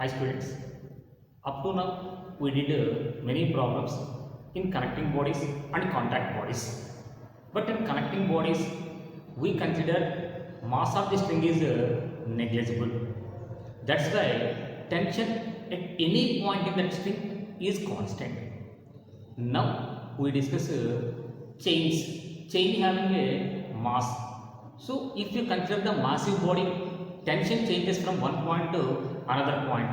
Hi students, up to now we did many problems in connecting bodies and contact bodies. But in connecting bodies, we consider mass of the string is negligible. That's why tension at any point in that string is constant. Now we discuss chains. Chain having a mass. So if you consider the massive body, tension changes from one point to another point.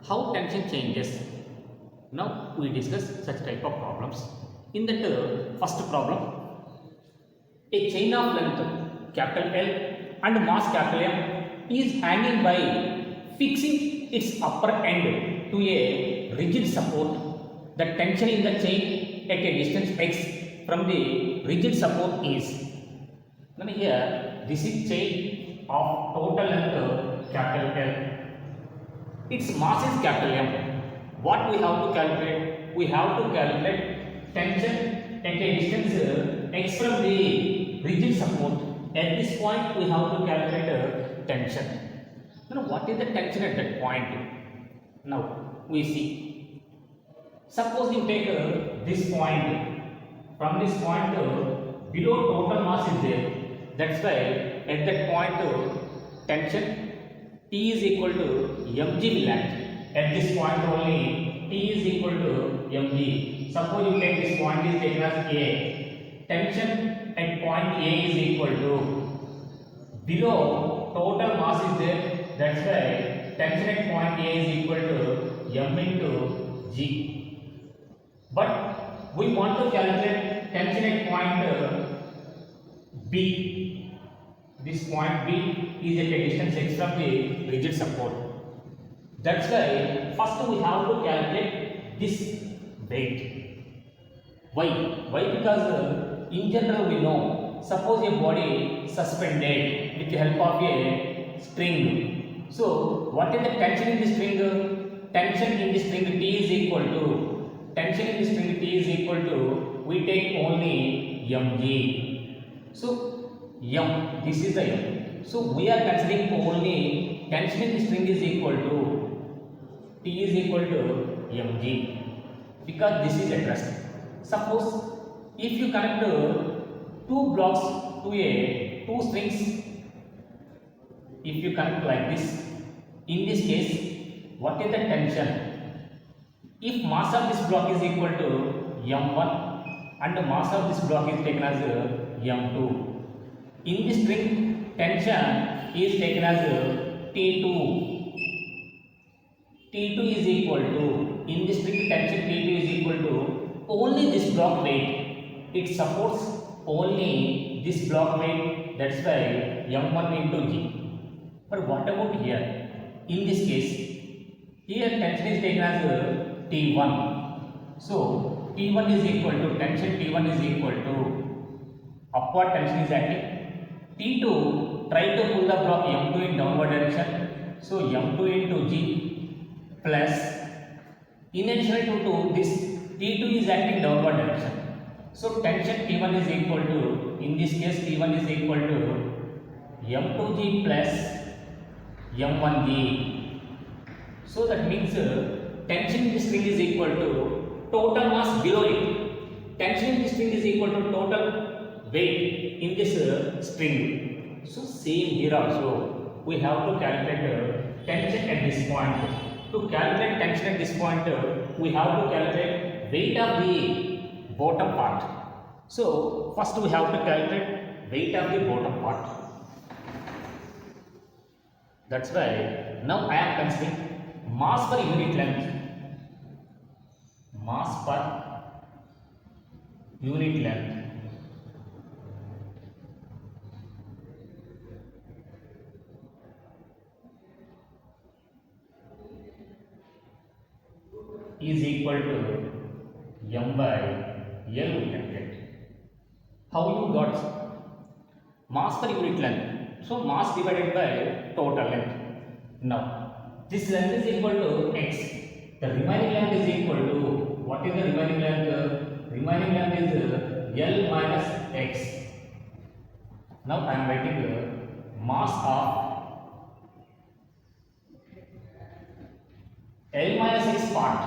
How tension changes? Now we discuss such type of problems. In that first problem, a chain of length capital L and mass capital M is hanging by fixing its upper end to a rigid support. The tension in the chain at a distance x from the rigid support is. Now here this is chain of total length capital L. Its mass is capital M. What we have to calculate? We have to calculate tension at a distance x from the rigid support. At this point we have to calculate tension. Now what is the tension at that point? Now we see. Suppose you take this point. From this point below total mass is there. That's why at that point tension T is equal to mg will act. At this point only T is equal to mg. Suppose you take this point is taken as A. Tension at point A is equal to below total mass is there. That's why tension at point A is equal to m into g. But we want to calculate tension at point B. This point B is at a distance x from the rigid support. That's why first we have to calculate this weight. Why? Why? Because in general we know, suppose a body suspended with the help of a string. So what is the tension in the string? Tension in the string T is equal to, tension in the string T is equal to, we take only mg. So m, this is the m. So we are considering only tension in the string is equal to T is equal to mg, because this is at rest. Suppose if you connect two blocks to two strings, if you connect like this, in this case, what is the tension? If mass of this block is equal to m1 and the mass of this block is taken as m2, in this string tension is taken as T2. T2 is equal to, in this string tension T2 is equal to only this block weight. It supports only this block weight. That's why m1 into g. But what about here? In this case, here tension is taken as T1. So T1 is equal to, tension T1 is equal to upward tension is acting. T2 try to pull the block m2 in downward direction. So m2 into g plus, in addition to this T2 is acting downward direction. So tension T1 is equal to, in this case T1 is equal to m2g plus m1g. So that means tension in the string is equal to total mass below it. Tension in the string is equal to total weight in this string. So same here also we have to calculate tension at this point. To calculate tension at this point, we have to calculate weight of the bottom part. So first we have to calculate weight of the bottom part. That's why now I am considering mass per unit length. Mass per unit length is equal to m by L we can get. How you got mass per unit length? So mass divided by total length. Now this length is equal to x. The remaining length is equal to, what is the remaining length? Remaining length is L minus x. Now I am writing mass of L minus x part,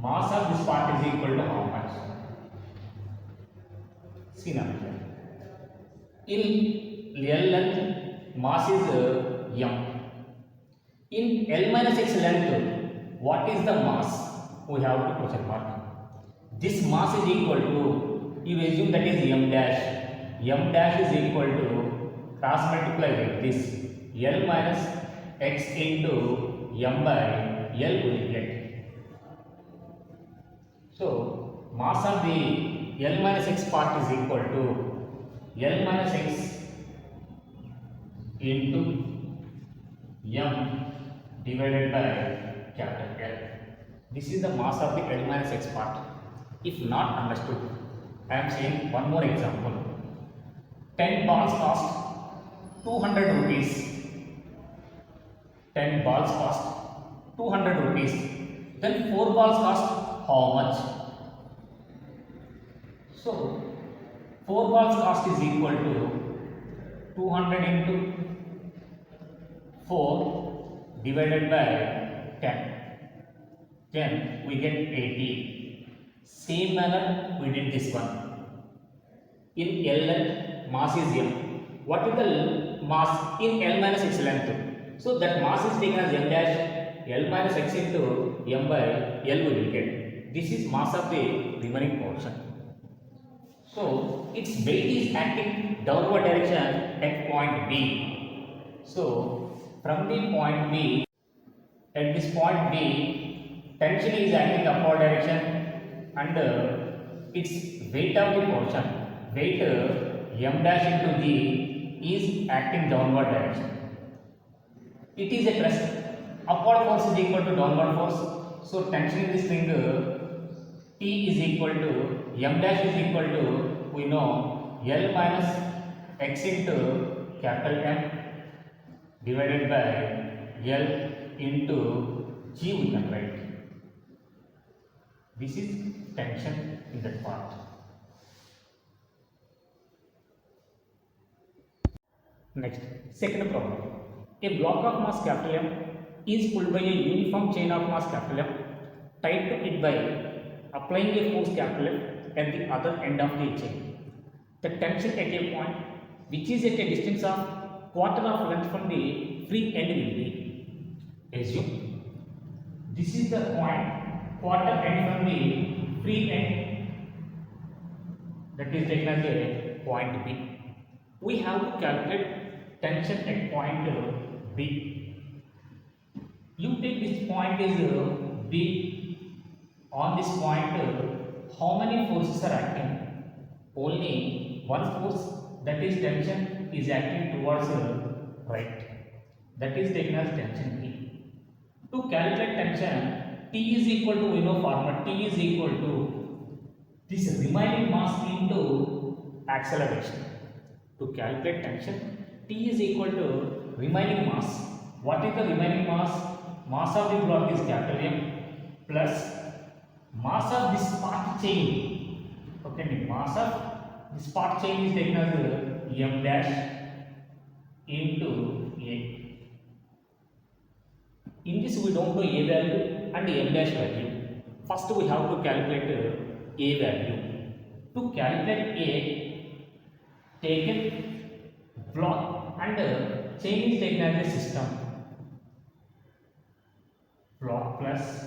mass of this part is equal to how much? See now, in L length, mass is m. In L minus x length, what is the mass? We have to question mark. This mass is equal to, you assume that is m dash. M dash is equal to, cross multiply with this, L minus x into m by L we will get. So, mass of the L minus x part is equal to L minus x into m divided by capital L. This is the mass of the L minus x part. If not understood, I am saying one more example. 10 balls cost 200 rupees. 10 balls cost 200 rupees. Then 4 balls cost how much? So, 4 balls cost is equal to 200 into 4 divided by 10. Then we get 80. Same manner we did this one. In L length, mass is m. What is the mass in L minus x length? So that mass is taken as m dash, L minus x into m by L we will get. This is mass of the remaining portion. So its weight is acting downward direction at point B. So from the point B, at this point B, tension is acting upward direction and its weight of the portion, weight m dash into G is acting downward direction. It is a thrust. Upward force is equal to downward force. So tension in this ring T is equal to m dash is equal to, we know, L minus x into capital M divided by L into G we can write. This is tension in that part. Next, second problem. A block of mass capital M is pulled by a uniform chain of mass capital M tied to it by applying a force capital M at the other end of the chain. The tension at a point which is at a distance of quarter of length from the free end will be, assume this is the point quarter end from the free end, that is taken as a point B. We have to calculate tension at point B. You take this point is B. On this point, how many forces are acting? Only one force, that is tension, is acting towards right. That is taken as tension P. To calculate tension, T is equal to, we know formula, T is equal to this remaining mass into acceleration. To calculate tension, T is equal to remaining mass. What is the remaining mass? Mass of the block is capital M plus mass of this part chain. Okay, mass of this part chain is taken as m dash into A. In this we don't know A value and m dash value. First we have to calculate A value. To calculate A, take a block and chain is taken as a system. Block plus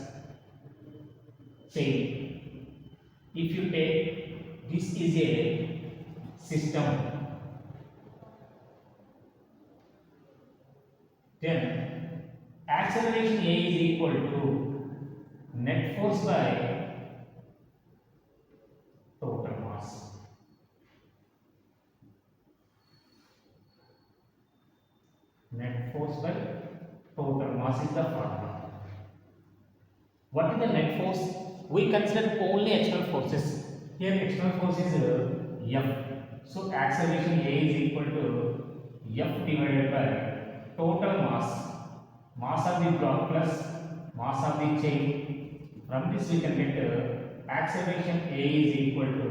chain. If you take this is a system, then acceleration A is equal to net force by total mass. Net force by total mass is the formula. What is the net force? We consider only external forces. Here external force is F. So acceleration A is equal to F divided by total mass. Mass of the block plus mass of the chain. From this we can get acceleration A is equal to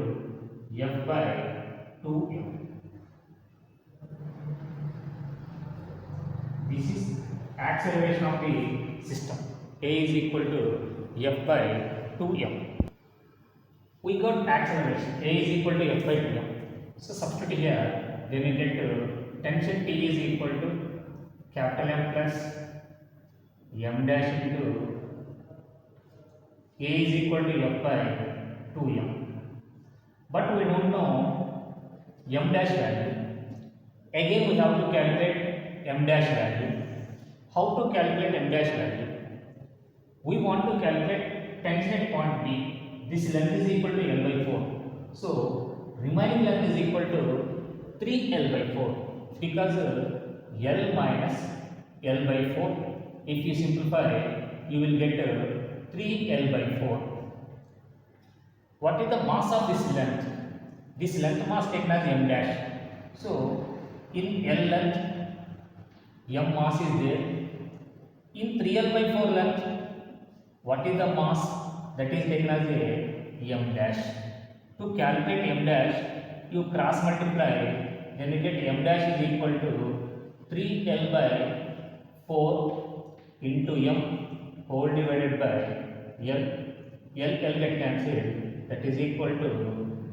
F by 2m. This is acceleration of the system. A is equal to F by 2m. We got acceleration. A is equal to F by 2m. So substitute here, then we get tension T is equal to capital M plus m dash into A is equal to F by 2m. But we don't know m dash value. Again we have to calculate m dash value. How to calculate m dash value? We want to calculate tension at point B. This length is equal to L by 4. So remaining length is equal to 3L by 4 because L minus L by 4. If you simplify, you will get 3L by 4. What is the mass of this length? This length mass taken as m dash. So in L length, m mass is there. In 3L by 4 length, what is the mass that is taken as m dash? To calculate m dash, you cross multiply, then you get m dash is equal to 3L by 4 into m whole divided by L. L get cancelled, that is equal to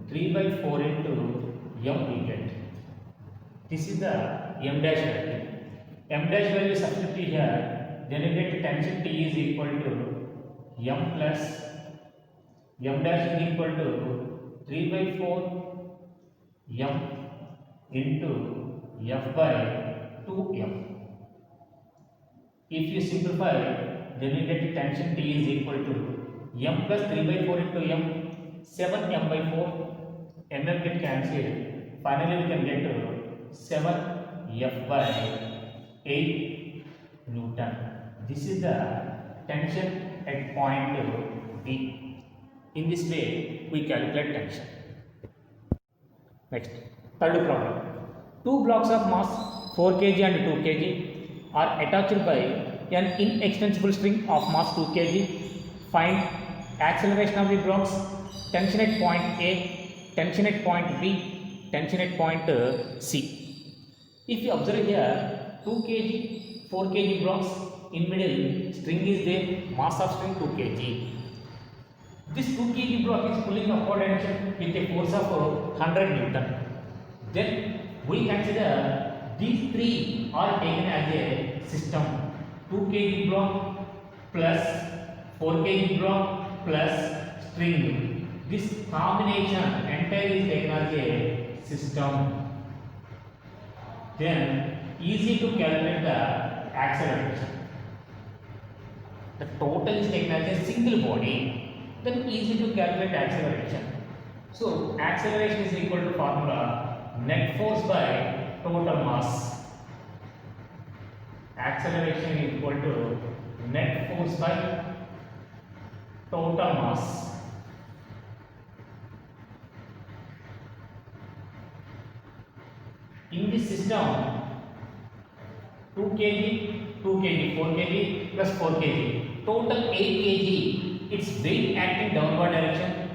3 by 4 into m we get. This is the m dash value. M dash value substitute here, then you get tension T is equal to m plus m dash is equal to 3 by 4 m into f by 2m. If you simplify, then you get tension T is equal to m plus 3 by 4 into m, 7m by 4, mm get cancelled. Finally, we can get 7f by 8 Newton. This is the tension at point B. In this way, we calculate tension. Next, third problem. Two blocks of mass 4 kg and 2 kg are attached by an inextensible string of mass 2 kg. Find acceleration of the blocks, tension at point A, tension at point B, tension at point C. If you observe here, 2 kg, 4 kg blocks, in middle string is there, mass of string 2 kg. This 2 kg block is pulling upward direction with a force of 100 Newton. Then we consider these three are taken as a system. 2 kg block plus 4 kg block plus string. This combination entire is taken as a system. Then easy to calculate the acceleration. The total is taken as a single body. Then easy to calculate acceleration. So acceleration is equal to formula net force by total mass. Acceleration is equal to net force by total mass. In this system, 2 kg, 2 kg, 4 kg plus 4 kg, total 8 kg. Its weight acting downward direction,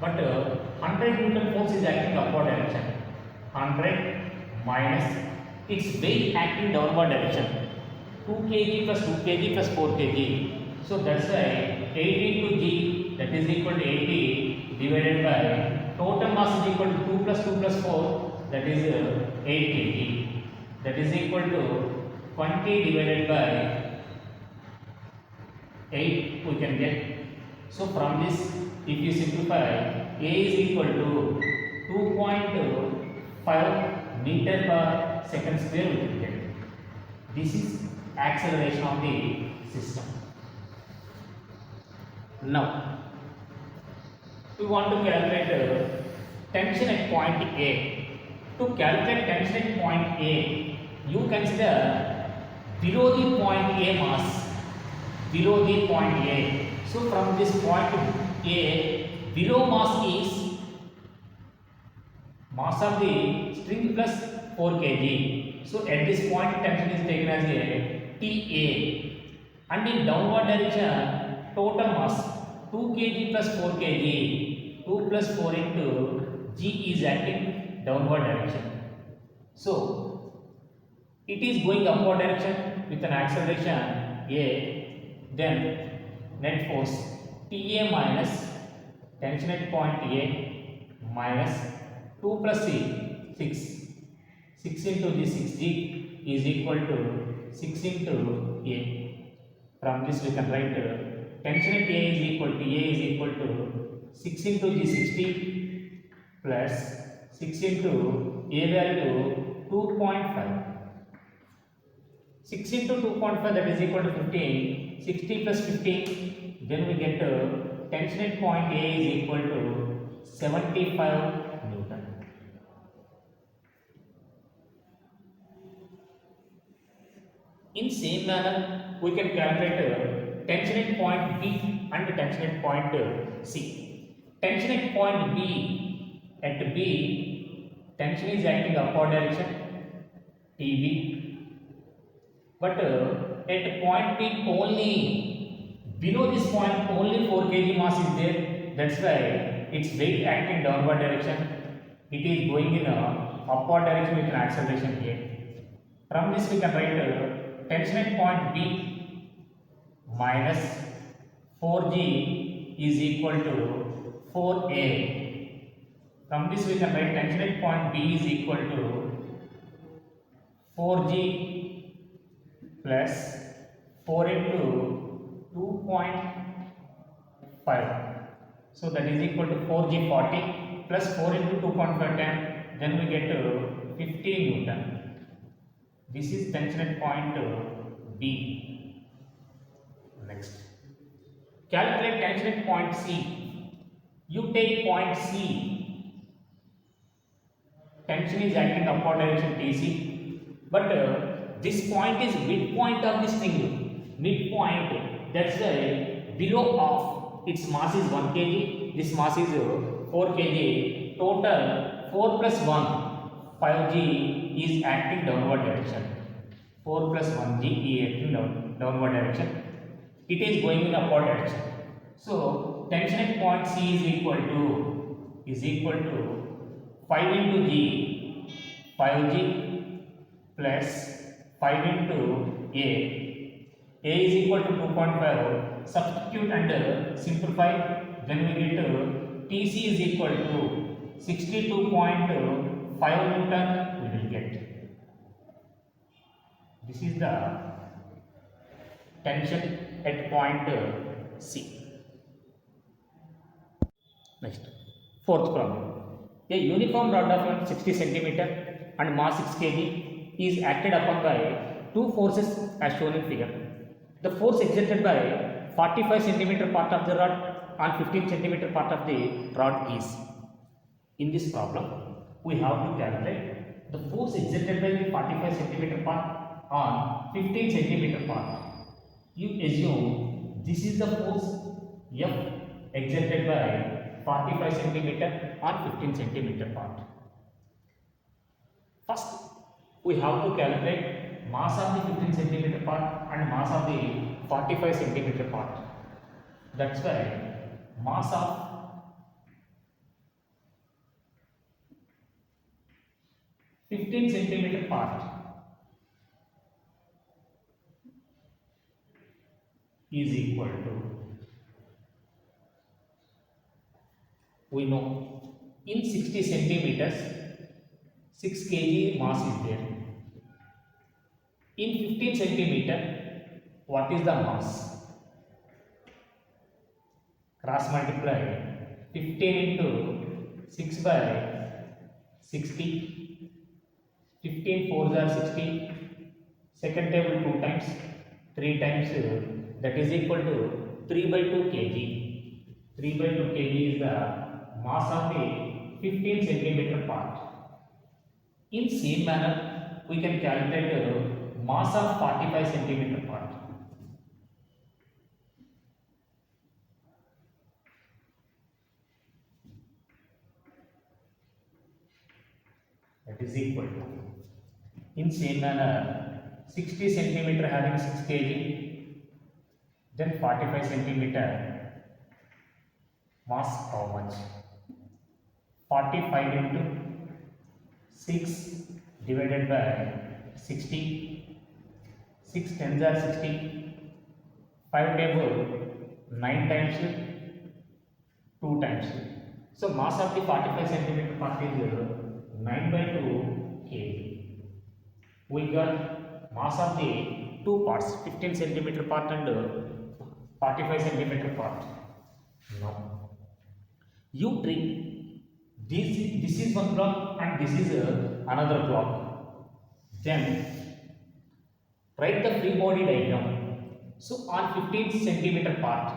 but 100 Newton force is acting upward direction. 100 minus its weight acting downward direction. 2 kg plus 2 kg plus 4 kg. So that's why 8 into g, that is equal to 80 divided by total mass is equal to 2 plus 2 plus 4, that is 8 kg. That is equal to 20 divided by 8 we can get. So from this, if you simplify, A is equal to 2.5 meter per second square we will get. This is acceleration of the system. Now, we want to calculate tension at point A. To calculate tension at point A, you consider below the point A mass. Below the point A. So from this point A, below mass is mass of the string plus 4 kg. So at this point tension is taken as a TA, and in downward direction total mass 2 kg plus 4 kg, 2 plus 4 into G is acting downward direction. So it is going upward direction, with an acceleration A, then net force TA minus tension at point A minus 2 plus C, 6. 6 into the 6G is equal to 6 into A. From this we can write tension at A is equal to A is equal to 6 into G60 plus 6 into A value 2.5. 6 into 2.5 that is equal to 15. 60 plus 15, then we get tension at point A is equal to 75 Newton. In same manner, we can calculate tension at point B and tension at point C. Tension at point B, tension is acting upward direction, TB. But at point B only, below this point only 4 kg mass is there. That's why its weight acting downward direction. It is going in a upward direction with an acceleration here. From this we can write tension at point B minus 4G is equal to 4A. From this we can write tension at point B is equal to 4G plus 4 into 2.5. So that is equal to 4G 40 plus 4 into 2.5 10. Then we get 50 Newton. This is tension at point B. Next, calculate tension at point C. You take point C. Tension is acting upward direction TC, but this point is midpoint of this thing. Midpoint. That's why below half. Its mass is 1 kg. This mass is 4 kg. Total 4 plus 1. 5G is acting downward direction. 4 plus 1G is acting downward direction. It is going in upward direction. So tension at point C is equal to 5 into G, 5G plus 5 into A. A is equal to 2.5. Substitute and simplify. Then we get TC is equal to 62.5 Newton. We will get. This is the tension at point C. Next, fourth problem. A uniform rod of 60 cm and mass 6 kg is acted upon by two forces as shown in figure. The force exerted by 45 cm part of the rod and 15 cm part of the rod is. In this problem, we have to calculate the force exerted by the 45 cm part on 15 cm part. You assume this is the force F exerted by 45 cm on 15 cm part. First, we have to calculate mass of the 15 cm part and mass of the 45 cm part. That's why mass of 15 cm part is equal to, we know in 60 centimeters 6 kg mass is there. In 15 centimeter, what is the mass? Cross multiply 15 into 6 by 60. 15 4s are 60. Second table 2 times, 3 times, that is equal to 3 by 2 kg. 3 by 2 kg is the mass of the 15 centimeter part. In same manner, we can calculate mass of 45 centimeter part. That is equal to, in same manner, 60 centimeter having 6 kg, then 45 centimeter mass how much? 45 into 6 divided by 60. 6 tens are 60, 5 table 9 times 2 times. So mass of the 45 centimeter part is 9 by 2 kg. We got mass of the two parts, 15 centimeter part and 45 centimeter part. Now you treat this is one block and this is another block. Then write the free body diagram. So on 15 centimeter part,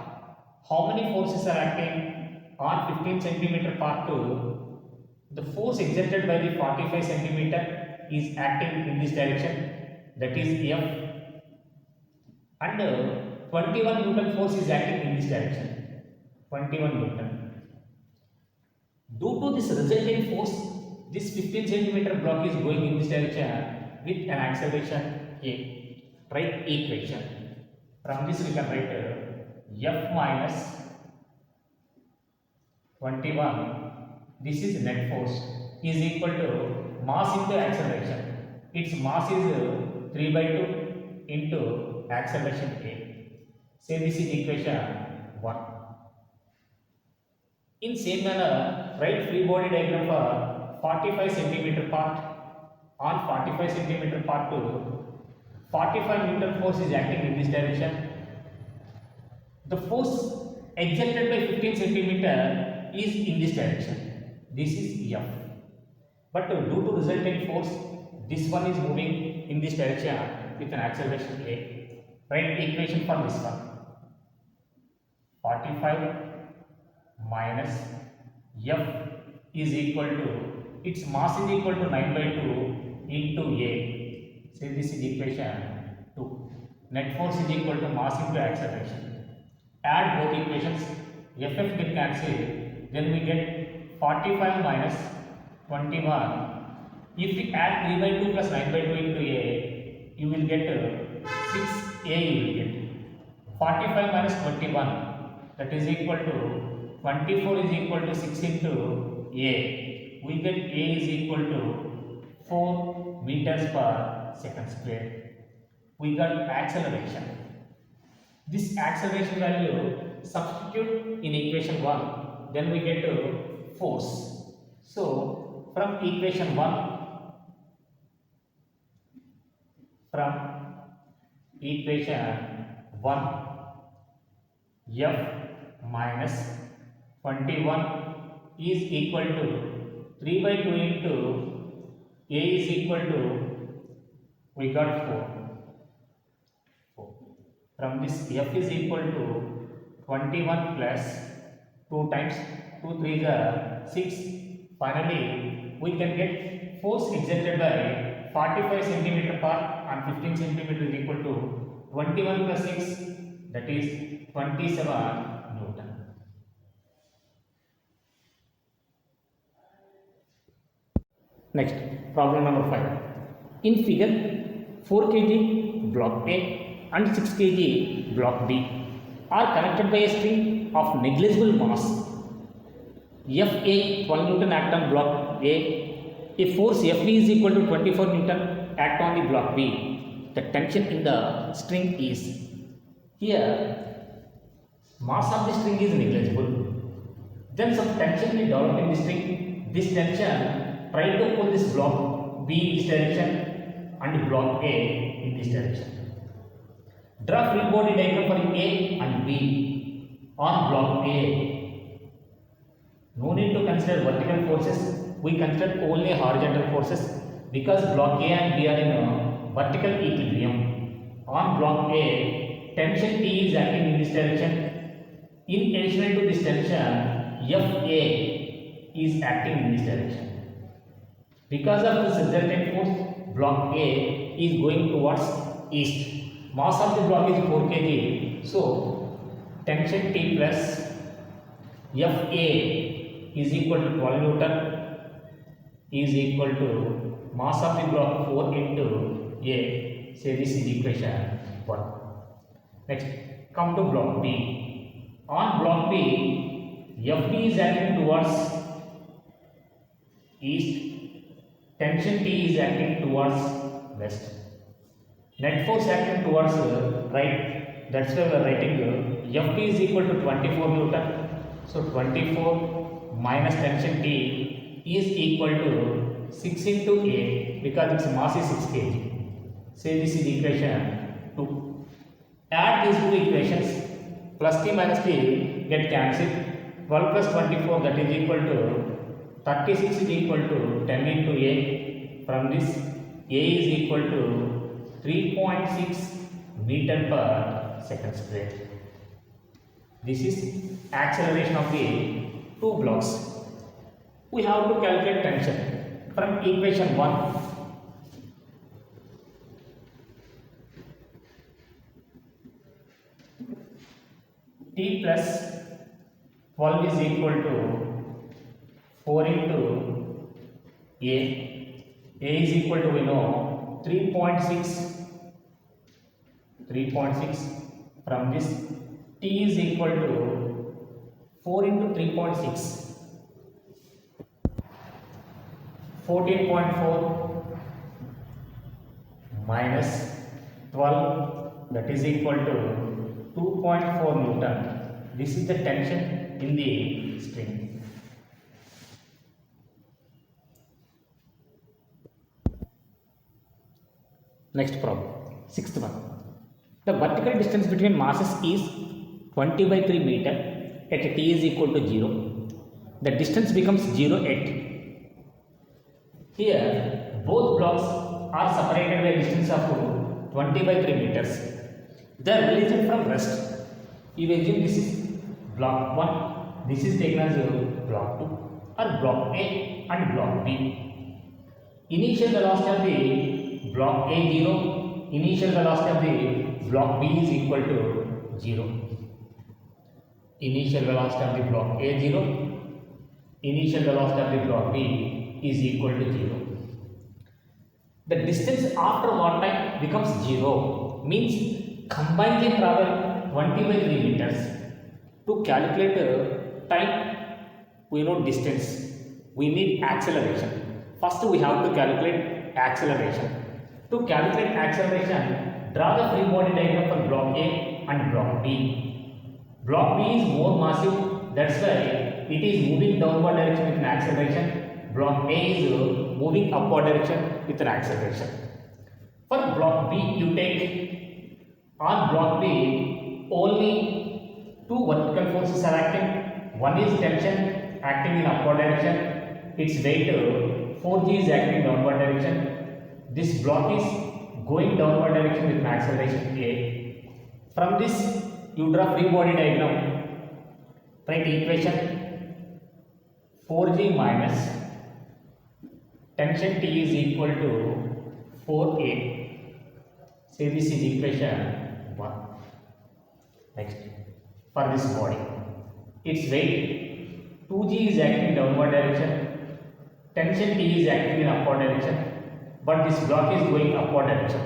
how many forces are acting on 15 centimeter part? The force exerted by the 45 centimeter is acting in this direction, that is F, and 21 Newton force is acting in this direction, 21 Newton. Due to this resultant force, this 15 centimeter block is going in this direction with an acceleration A. Write equation. From this we can write F minus 21, this is net force, is equal to mass into acceleration. Its mass is 3 by 2 into acceleration A. Say this is equation 1. In same manner, write free body diagram for 45 centimeter part. On 45 centimeter part to 45 Newton force is acting in this direction. The force exerted by 15 centimeter is in this direction. This is F. But due to resultant force, this one is moving in this direction with an acceleration A. Write equation for this one. 45 minus F is equal to, its mass is equal to 9 by 2 into A. Say this is equation 2. Net force is equal to mass into acceleration. Add both equations, FF get cancelled, then we get 45 minus 21. If we add 3 by 2 plus 9 by 2 into A, you will get 6A you will get. 45 minus 21, that is equal to 24 is equal to 6 into A. We get A is equal to 4 meters per second square. We got acceleration. This acceleration value substitute in equation 1, then we get force. So from equation 1, F minus 21 is equal to 3 by 2 into A is equal to, we got 4. From this F is equal to 21 plus 2 times 2 3s are 6. Finally, we can get force exerted by 45 centimeter part and 15 centimeter is equal to 21 plus 6, that is 27 Newton. Next, problem number 5. In figure, 4 kg block A and 6 kg block B are connected by a string of negligible mass. Fa 12 Newton act on block A. A force Fb is equal to 24 Newton act on the block B. The tension in the string is, here mass of the string is negligible. Then some tension will develop in the string. This tension try to pull this block B in this direction and block A in this direction. Draw free body diagram for A and B on block A. No need to consider vertical forces. We consider only horizontal forces because block A and B are in a vertical equilibrium. On block A, tension T is acting in this direction. In addition to this tension, Fa is acting in this direction. Because of this resultant force, block A is going towards east. Mass of the block is 4 kg. So, tension T plus Fa is equal to 12 Newton is equal to mass of the block 4 into A. Say this is equation 1. Next, come to block B. On block B, Fb is acting towards east. Tension T is acting towards west. net force acting towards right, that's why we are writing Ft is equal to 24 Newton. So 24 minus tension T is equal to 6 into A because its mass is 6 kg. Say this is equation 2. Add these two equations, plus T minus T get cancelled. 12 plus 24, that is equal to 36 is equal to 10 into A. From this, A is equal to 3.6 meter per second square. This is acceleration of the two blocks. We have to calculate tension from equation 1. T plus 12 is equal to 4 into A. A is equal to, we know, 3.6. From this, T is equal to 4 into 3.6. 14.4 minus 12, that is equal to 2.4 Newton. This is the tension in the string. Next problem, sixth one. The vertical distance between masses is 20 by 3 meter at T is equal to 0. The distance becomes 0 at. Here, both blocks are separated by a distance of 20 by 3 meters. They are released from rest. You assume this is block 1, this is taken as block 2, or block A and block B. Initial velocity of the block A 0, initial velocity of the block B is equal to 0. Initial velocity of the block A 0, initial velocity of the block B is equal to 0. The distance after what time becomes 0, means combinedly travel 20 by 3 meters. To calculate time, we know distance, we need acceleration. First we have to calculate acceleration. To calculate acceleration, draw the free body diagram for block A and block B. Block B is more massive, that's why it is moving downward direction with an acceleration. Block A is moving upward direction with an acceleration. For block B, you take on block B only two vertical forces are acting. One is tension acting in upward direction. Its weight 4g is acting in downward direction. This block is going downward direction with an acceleration A. From this, you draw free body diagram. Write equation 4g minus tension T is equal to 4A. Say this is equation 1. Next, for this body, its weight 2g is acting in downward direction, tension T is acting in upward direction, but this block is going upward direction.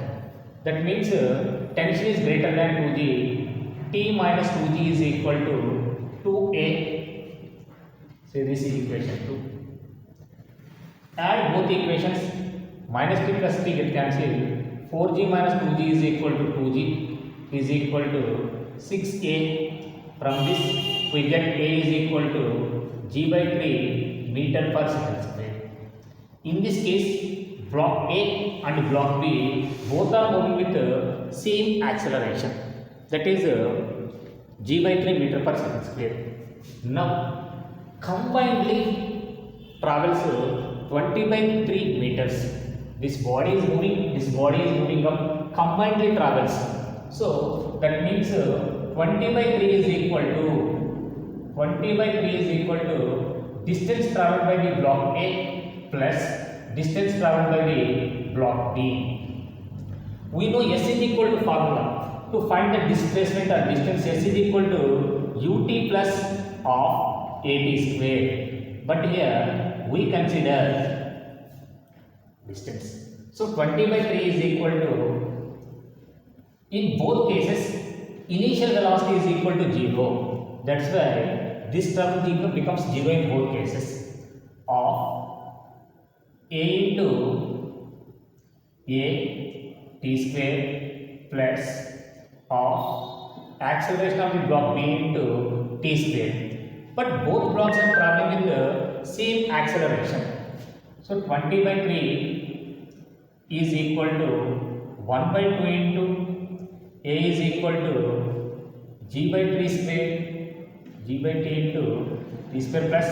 That means tension is greater than 2g. T minus 2g is equal to 2A. Say this is equation 2. Add both equations, minus T plus T get cancelled. 4g minus 2g is equal to 2g is equal to 6A. From this, we get A is equal to g by 3 meter per second square. In this case, block A and block B both are moving with the same acceleration, that is g by 3 meter per second square. Now, combinedly travels 20 by 3 meters. This body is moving up, combinedly travels. So that means 20 by 3 is equal to distance travelled by the block A plus distance travelled by the block B. We know S is equal to formula. To find the displacement or distance, S is equal to ut plus of at square. But here we consider distance. So 20 by 3 is equal to, in both cases, initial velocity is equal to 0. That's why this term becomes 0 in both cases. Of A into A t square plus of acceleration of the block B into t square. But both blocks are traveling with the same acceleration. So 20 by 3 is equal to 1 by 2 into A is equal to g by 3 square, g by t into t square plus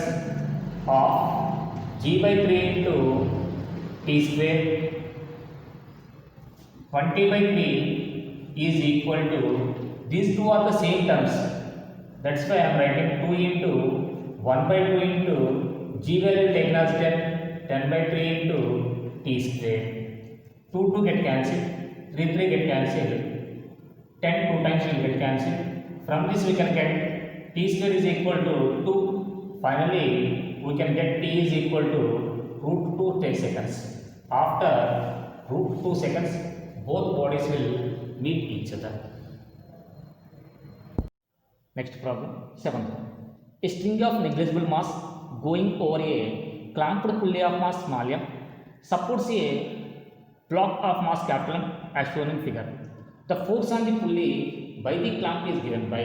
of g by 3 into t square. 20 by 3 is equal to, these two are the same terms. That's why I am writing 2 into 1 by 2 into g value taken as 10, 10 by 3 into t square. 2 2 get cancelled, 3 3 get cancelled, 10 2 times will get cancelled. From this we can get t square is equal to 2. Finally, we can get t is equal to root 2 seconds. After root 2 seconds, both bodies will meet each other. Next problem, 7th. A string of negligible mass going over a clamped pulley of mass small m supports a block of mass capital M as shown in figure. The force on the pulley by the clamp is given by.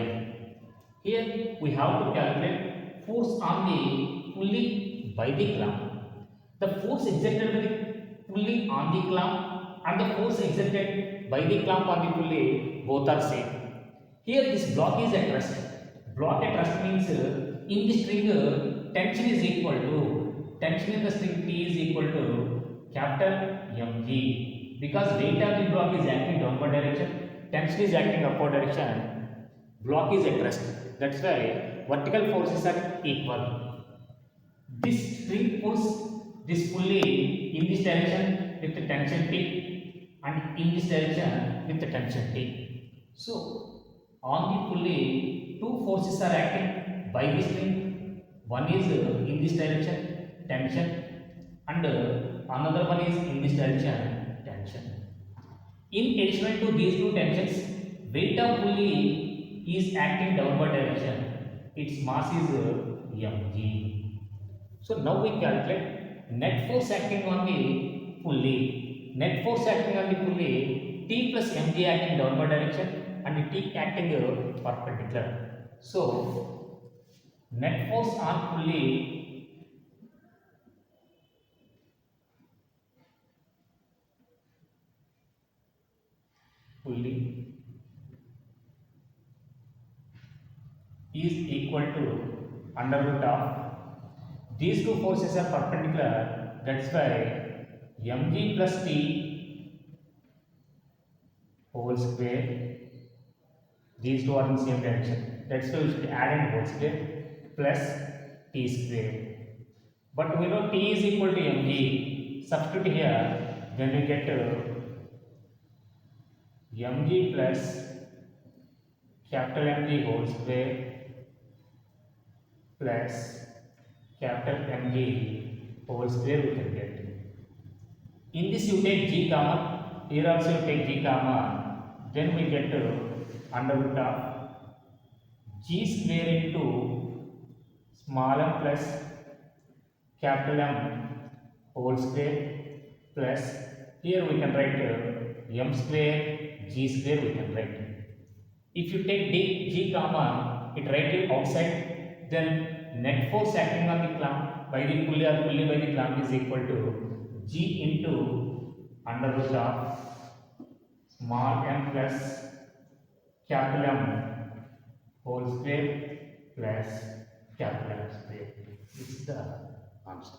Here we have to calculate force on the pulley by the clamp. The force exerted by the pulley on the clamp and the force exerted by the clamp on the pulley both are same. Here this block is at rest. Block at rest means in the string tension is equal to, tension in the string T is equal to capital Mg. Because weight of the block is acting downward direction, tension is acting upward direction, block is at rest. That's why vertical forces are equal. This string pulls this pulley in this direction with the tension T and in this direction with the tension T. So on the pulley, two forces are acting by the string. One is in this direction, tension, and another one is in this direction, tension. In addition to these two tensions, weight of pulley is acting downward direction. Its mass is mg. So now we calculate net force acting on the pulley. Net force acting on the pulley, T plus mg acting downward direction and T acting perpendicular. So net force on pulley is equal to under root of, these two forces are perpendicular, that's why mg plus T whole square, these two are in same direction, that's why we should add in whole square plus T square. But we know T is equal to mg, substitute here, then we get mg plus capital Mg whole square plus capital Mg whole square we can get. In this you take g comma, here also you take g comma, then we get under root of g square into small m plus capital M whole square plus, here we can write m square g square we can write. If you take g comma, it write it outside, then net force acting on the clamp by the pulley or pulley by the clamp is equal to g into under root of small m plus capital M whole square plus capital M square. This is the answer.